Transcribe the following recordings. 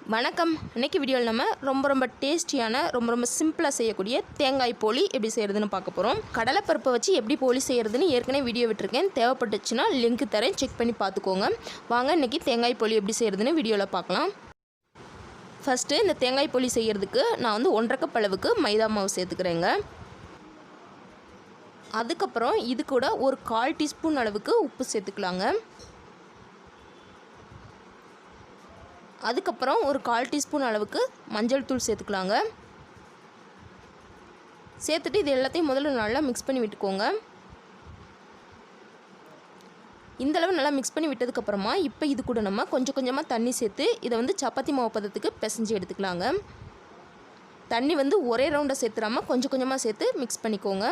வணக்கம். இன்னைக்கு வீடியோவில் நம்ம ரொம்ப டேஸ்டியான ரொம்ப சிம்பிளாக செய்யக்கூடிய தேங்காய் போலி எப்படி செய்கிறதுன்னு பார்க்க போகிறோம். கடலைப்பருப்பை வச்சு எப்படி போலி செய்கிறதுன்னு ஏற்கனவே வீடியோ விட்டுருக்கேன். தேவைப்பட்டுச்சுன்னா லிங்க் தரேன், செக் பண்ணி பார்த்துக்கோங்க. வாங்க இன்றைக்கி தேங்காய் போலி எப்படி செய்கிறதுன்னு வீடியோவில் பார்க்கலாம். ஃபஸ்ட்டு இந்த தேங்காய் போலி செய்கிறதுக்கு நான் 1.5 கப் அளவுக்கு மைதா மாவு சேர்த்துக்கிறேங்க. அதுக்கப்புறம் இது கூட ஒரு 1/4 டீஸ்பூன் அளவுக்கு உப்பு சேர்த்துக்கலாங்க. அதுக்கப்புறம் ஒரு 1/4 டீஸ்பூன் அளவுக்கு மஞ்சள் தூள் சேர்த்துக்கலாங்க. சேர்த்துட்டு இது எல்லாத்தையும் முதல்ல நல்லா மிக்ஸ் பண்ணி விட்டுக்கோங்க. இந்தளவு நல்லா மிக்ஸ் பண்ணி விட்டதுக்கப்புறமா இப்போ இது கூட நம்ம கொஞ்சமாக தண்ணி சேர்த்து இதை சப்பாத்தி மாவு பதத்துக்கு பிசைஞ்சு எடுத்துக்கலாங்க. தண்ணி ஒரே ரவுண்டாக சேர்த்துடாமல் கொஞ்சமாக சேர்த்து மிக்ஸ் பண்ணிக்கோங்க.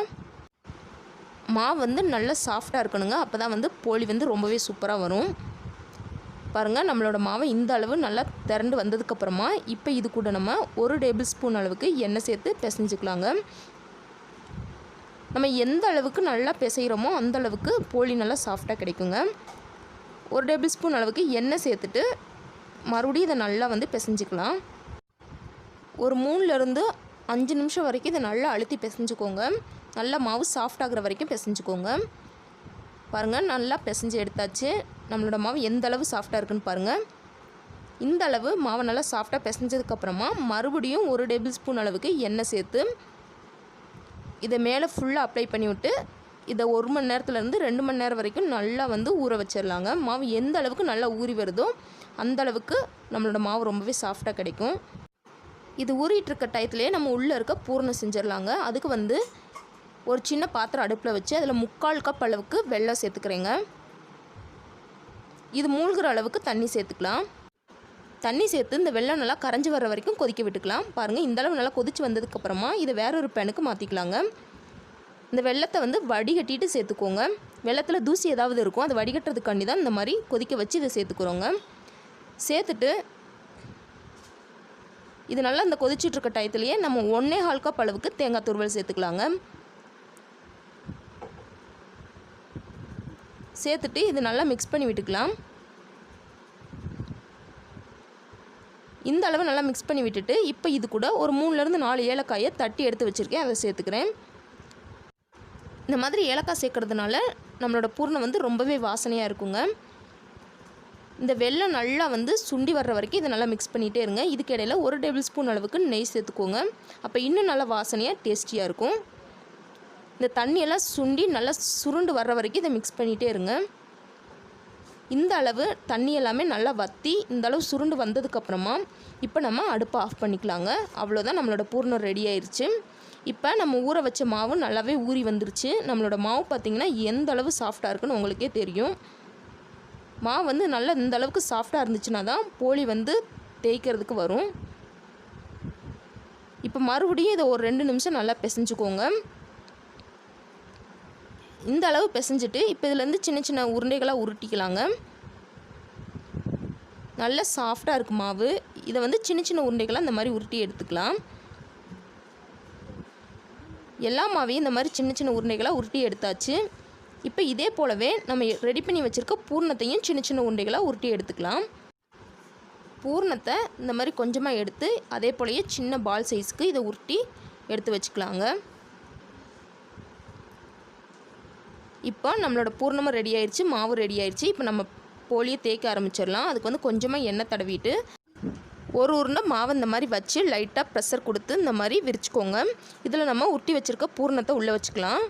மாவு நல்லா சாஃப்டாக இருக்கணுங்க. அப்போ தான் போலி ரொம்பவே சூப்பராக வரும். பாருங்கள், நம்மளோட மாவை இந்த அளவு நல்லா திரண்டு வந்ததுக்கப்புறமா இப்போ இது கூட நம்ம 1 டேபிள் ஸ்பூன் அளவுக்கு எண்ணெய் சேர்த்து பிசைஞ்சுக்கலாங்க. நம்ம எந்த அளவுக்கு நல்லா பிசைகிறோமோ அந்த அளவுக்கு போலி நல்லா சாஃப்டாக கிடைக்குங்க. 1 டேபிள் ஸ்பூன் அளவுக்கு எண்ணெய் சேர்த்துட்டு மறுபடியும் இதை நல்லா பிசைஞ்சிக்கலாம். ஒரு 3லேருந்து 5 நிமிஷம் வரைக்கும் இதை நல்லா அழுத்தி பிசைஞ்சுக்கோங்க. நல்லா மாவு சாஃப்டாகிற வரைக்கும் பிசைஞ்சுக்கோங்க. பாருங்கள், நல்லா பிசைஞ்சு எடுத்தாச்சு. நம்மளோட மாவு எந்த அளவு சாஃப்டாக இருக்குன்னு பாருங்கள். இந்த அளவு மாவை நல்லா சாஃப்டாக பிசைஞ்சதுக்கப்புறமா மறுபடியும் 1 டேபிள் ஸ்பூன் அளவுக்கு எண்ணெய் சேர்த்து இதை மேலே ஃபுல்லாக அப்ளை பண்ணிவிட்டு இதை 1 மணி நேரத்துலேருந்து 2 மணி நேரம் வரைக்கும் நல்லா ஊற வச்சிடலாங்க. மாவு எந்த அளவுக்கு நல்லா ஊறி வருதோ அந்த அளவுக்கு நம்மளோட மாவு ரொம்பவே சாஃப்டாக கிடைக்கும். இது ஊறிட்டு இருக்க டயத்துலேயே நம்ம உள்ளே இருக்க பூரணம் செஞ்சிடலாங்க. அதுக்கு ஒரு சின்ன பாத்திரம் அடுப்பில் வச்சு அதில் 3/4 கப் அளவுக்கு வெல்லம் சேர்த்துக்கிறேங்க. இது மூழ்கிற அளவுக்கு தண்ணி சேர்த்துக்கலாம். தண்ணி சேர்த்து இந்த வெல்லம் நல்லா கரைஞ்சி வர வரைக்கும் கொதிக்க விட்டுக்கலாம். பாருங்கள், இந்தளவு நல்லா கொதித்து வந்ததுக்கப்புறமா இதை வேறொரு பேனுக்கு மாற்றிக்கலாங்க. இந்த வெல்லத்தை வடிகட்டிட்டு சேர்த்துக்கோங்க. வெல்லத்தில் தூசி ஏதாவது இருக்கும், அதை வடிகட்டுறதுக்காண்டி தான் இந்த மாதிரி கொதிக்க வச்சு இதை சேர்த்துக்கிறோங்க. சேர்த்துட்டு இது நல்லா இந்த கொதிச்சிட்ருக்க டயத்துலேயே நம்ம 1.25 கப் அளவுக்கு தேங்காய் துருவல் சேர்த்துக்கலாங்க. சேர்த்துட்டு இது நல்லா மிக்ஸ் பண்ணி விட்டுக்கலாம். இந்த அளவு நல்லா மிக்ஸ் பண்ணி விட்டுட்டு இப்போ இது கூட ஒரு 3லேருந்து 4 ஏலக்காயை தட்டி எடுத்து வச்சுருக்கேன், அதை சேர்த்துக்கிறேன். இந்த மாதிரி ஏலக்காய் சேர்க்கறதுனால நம்மளோட பூர்ணம் ரொம்பவே வாசனையாக இருக்குங்க. இந்த வெல்லம் நல்லா சுண்டி வர்ற வரைக்கும் இதை நல்லா மிக்ஸ் பண்ணிகிட்டே இருங்க. இதுக்கு இடையில 1 டேபிள் ஸ்பூன் அளவுக்கு நெய் சேர்த்துக்கோங்க. அப்போ இன்னும் நல்லா வாசனையாக டேஸ்டியாக இருக்கும். இந்த தண்ணியெல்லாம் சுண்டி நல்லா சுருண்டு வர்ற வரைக்கும் இதை மிக்ஸ் பண்ணிகிட்டே இருங்க. இந்த அளவு தண்ணி எல்லாமே நல்லா வற்றி இந்த அளவு சுருண்டு வந்ததுக்கப்புறமா இப்போ நம்ம அடுப்பை ஆஃப் பண்ணிக்கலாங்க. அவ்வளோதான், நம்மளோட பூர்ணம் ரெடி ஆயிடுச்சு. இப்போ நம்ம ஊற வச்ச மாவு நல்லாவே ஊறி வந்துருச்சு. நம்மளோட மாவு பார்த்திங்கன்னா எந்த அளவு சாஃப்டாக இருக்குன்னு உங்களுக்கே தெரியும். மாவு நல்லா இந்த அளவுக்கு சாஃப்டாக இருந்துச்சுன்னா தான் போலி தேய்க்கிறதுக்கு வரும். இப்போ மறுபடியும் இதை ஒரு 2 நிமிஷம் நல்லா பிசைஞ்சுக்கோங்க. இந்த அளவு பிசைஞ்சிட்டு இப்போ இதுலேருந்து சின்ன உருண்டைகளாக உருட்டிக்கலாங்க. நல்லா சாஃப்டாக இருக்குது மாவு. இதை சின்ன உருண்டைகளாக இந்த மாதிரி உருட்டி எடுத்துக்கலாம். எல்லா மாவையும் இந்த மாதிரி சின்ன உருண்டைகளாக உருட்டி எடுத்தாச்சு. இப்போ இதே போலவே நம்ம ரெடி பண்ணி வச்சுருக்க பூர்ணத்தையும் சின்ன உருண்டைகளாக உருட்டி எடுத்துக்கலாம். பூர்ணத்தை இந்த மாதிரி கொஞ்சமாக எடுத்து அதே போலயே சின்ன பால் சைஸ்க்கு இதை உருட்டி எடுத்து வச்சுக்கலாங்க. இப்போ நம்மளோட பூர்ணமும் ரெடி ஆயிடுச்சு, மாவு ரெடி ஆயிடுச்சு. இப்போ நம்ம போலியை தேய்க்க ஆரம்பிச்சிடலாம். அதுக்கு கொஞ்சமாக எண்ணெய் தடவிட்டு ஒரு உருண்டை மாவு இந்த மாதிரி வச்சு லைட்டாக ப்ரெஷர் கொடுத்து இந்த மாதிரி விரிச்சுக்கோங்க. இதில் நம்ம உருட்டி வச்சுருக்க பூர்ணத்தை உள்ளே வச்சுக்கலாம்.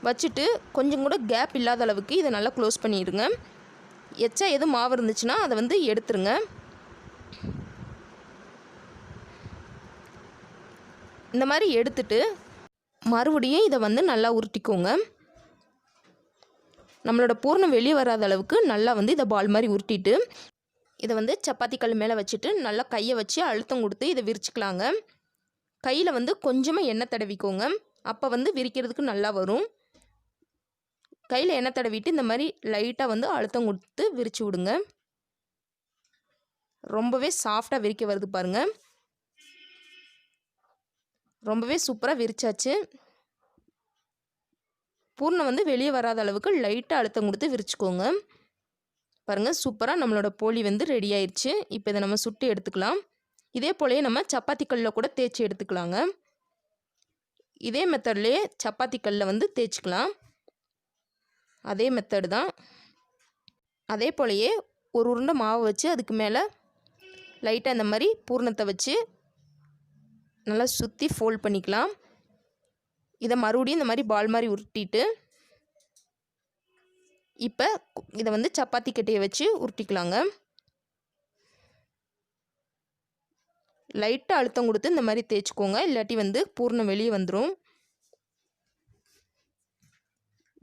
வச்சுட்டு கொஞ்சம் கூட கேப் இல்லாத அளவுக்கு இதை நல்லா க்ளோஸ் பண்ணிடுங்க. எச்சா எதுவும் மாவு இருந்துச்சுன்னா அதை எடுத்துருங்க. இந்த மாதிரி எடுத்துட்டு மறுபடியும் இதை நல்லா உருட்டிக்கோங்க. நம்மளோட பூர்ணம் வெளியே வராத அளவுக்கு நல்லா இதை பால் மாதிரி உருட்டிட்டு இதை சப்பாத்தி கல் மேலே வச்சுட்டு நல்லா கையை வச்சு அழுத்தம் கொடுத்து இதை விரிச்சுக்கலாங்க. கையில் கொஞ்சமாக எண்ணெய் தடவிக்கோங்க. அப்போ விரிக்கிறதுக்கு நல்லா வரும். கையில் எண்ணெய் தடவிட்டு இந்த மாதிரி லைட்டாக அழுத்தம் கொடுத்து விரிச்சு விடுங்க. ரொம்பவே சாஃப்டாக விரிக்க வருது பாருங்கள். ரொம்பவே சூப்பராக விரிச்சாச்சு. பூர்ணம் வெளியே வராத அளவுக்கு லைட்டாக அழுத்தம் கொடுத்து விரிச்சுக்கோங்க. பாருங்கள், சூப்பராக நம்மளோட போலி ரெடி ஆயிடுச்சு. இப்போ இதை நம்ம சுட்டு எடுத்துக்கலாம். இதே போலயே நம்ம சப்பாத்தி கல்லில் கூட தேய்ச்சி எடுத்துக்கலாங்க. இதே மெத்தட்லேயே சப்பாத்தி கல்லில் வந்து தேய்ச்சிக்கலாம். அதே மெத்தடு தான். அதே போலயே ஒரு உருண்டை மாவு வச்சு அதுக்கு மேலே லைட்டாக இந்த மாதிரி பூரணத்தை வச்சு நல்லா சுற்றி ஃபோல்ட் பண்ணிக்கலாம். இதை மறுபடியும் இந்த மாதிரி பால் மாதிரி உருட்டிட்டு இப்போ இதை வந்து சப்பாத்தி கட்டையை வச்சு உருட்டிக்கலாங்க. லைட்டாக அழுத்தம் கொடுத்து இந்த மாதிரி தேய்ச்சிக்கோங்க, இல்லாட்டி வந்து பூரணம் வெளியே வந்துடும்.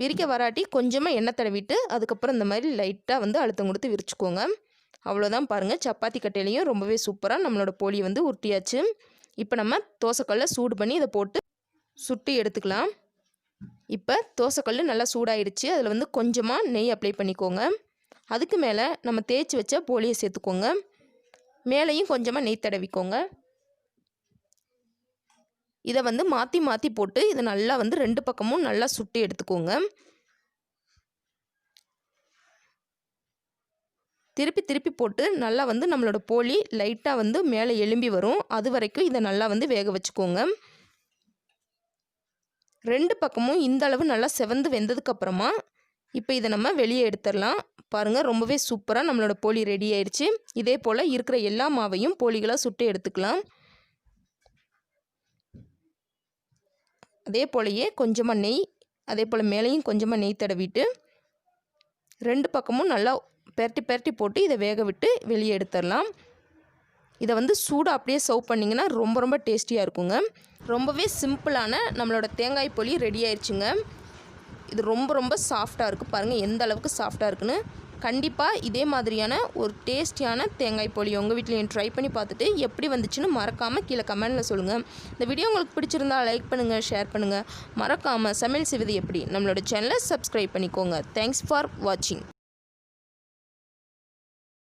விரிக்க வராட்டி கொஞ்சமாக எண்ணெய் தடவிட்டு அதுக்கப்புறம் இந்த மாதிரி லைட்டாக வந்து அழுத்தம் கொடுத்து விரிச்சுக்கோங்க. அவ்வளோதான் பாருங்கள், சப்பாத்தி கட்டையிலையும் ரொம்பவே சூப்பராக நம்மளோட போலியை வந்து உருட்டியாச்சு. இப்போ நம்ம தோசைக்கல்லை சூடு பண்ணி இதை போட்டு சுட்டி எடுத்துக்கலாம். இப்போ தோசைக்கல் நல்லா சூடாயிடுச்சு. அதில் வந்து கொஞ்சமாக நெய் அப்ளை பண்ணிக்கோங்க. அதுக்கு மேலே நம்ம தேய்ச்சி வச்ச போலியை சேர்த்துக்கோங்க. மேலேயும் கொஞ்சமாக நெய் தடவிக்கோங்க. இதை வந்து மாற்றி மாற்றி போட்டு இதை நல்லா வந்து 2 பக்கமும் நல்லா சுட்டி எடுத்துக்கோங்க. திருப்பி திருப்பி போட்டு நல்லா வந்து நம்மளோட போலி லைட்டாக வந்து மேலே எலும்பி வரும். அது வரைக்கும் இதை நல்லா வந்து வேக வச்சுக்கோங்க. 2 பக்கமும் இந்த அளவு நல்லா செவந்து வெந்ததுக்கப்புறமா இப்போ இதை நம்ம வெளியே எடுத்துடலாம். பாருங்கள், ரொம்பவே சூப்பராக நம்மளோட போலி ரெடி ஆயிடுச்சு. இதே போல் இருக்கிற எல்லா மாவையும் போலிகளாக சுட்டு எடுத்துக்கலாம். அதே போலயே கொஞ்சமாக நெய், அதே போல் மேலேயும் கொஞ்சமாக நெய் தடவிட்டு 2 பக்கமும் நல்லா பெரட்டி பெரட்டி போட்டு இதை வேக விட்டு வெளியே எடுத்துடலாம். இதை வந்து சூடாக அப்படியே சர்வ் பண்ணிங்கன்னா ரொம்ப ரொம்ப டேஸ்டியாக இருக்குங்க. ரொம்பவே சிம்பிளான நம்மளோட தேங்காய் போலி ரெடி ஆயிடுச்சுங்க. இது ரொம்ப ரொம்ப சாஃப்டாக இருக்குது. பாருங்கள் எந்த அளவுக்கு சாஃப்டாக இருக்குன்னு. கண்டிப்பாக இதே மாதிரியான ஒரு டேஸ்டியான தேங்காய் போலி உங்கள் வீட்லையும் ட்ரை பண்ணி பார்த்துட்டு எப்படி வந்துச்சுன்னு மறக்காமல் கீழே கமெண்டில் சொல்லுங்கள். இந்த வீடியோ உங்களுக்கு பிடிச்சிருந்தா லைக் பண்ணுங்கள், ஷேர் பண்ணுங்கள். மறக்காமல் சமையல் செய்வது எப்படி நம்மளோட சேனலை சப்ஸ்கிரைப் பண்ணிக்கோங்க. தேங்க்ஸ் ஃபார் வாட்சிங்.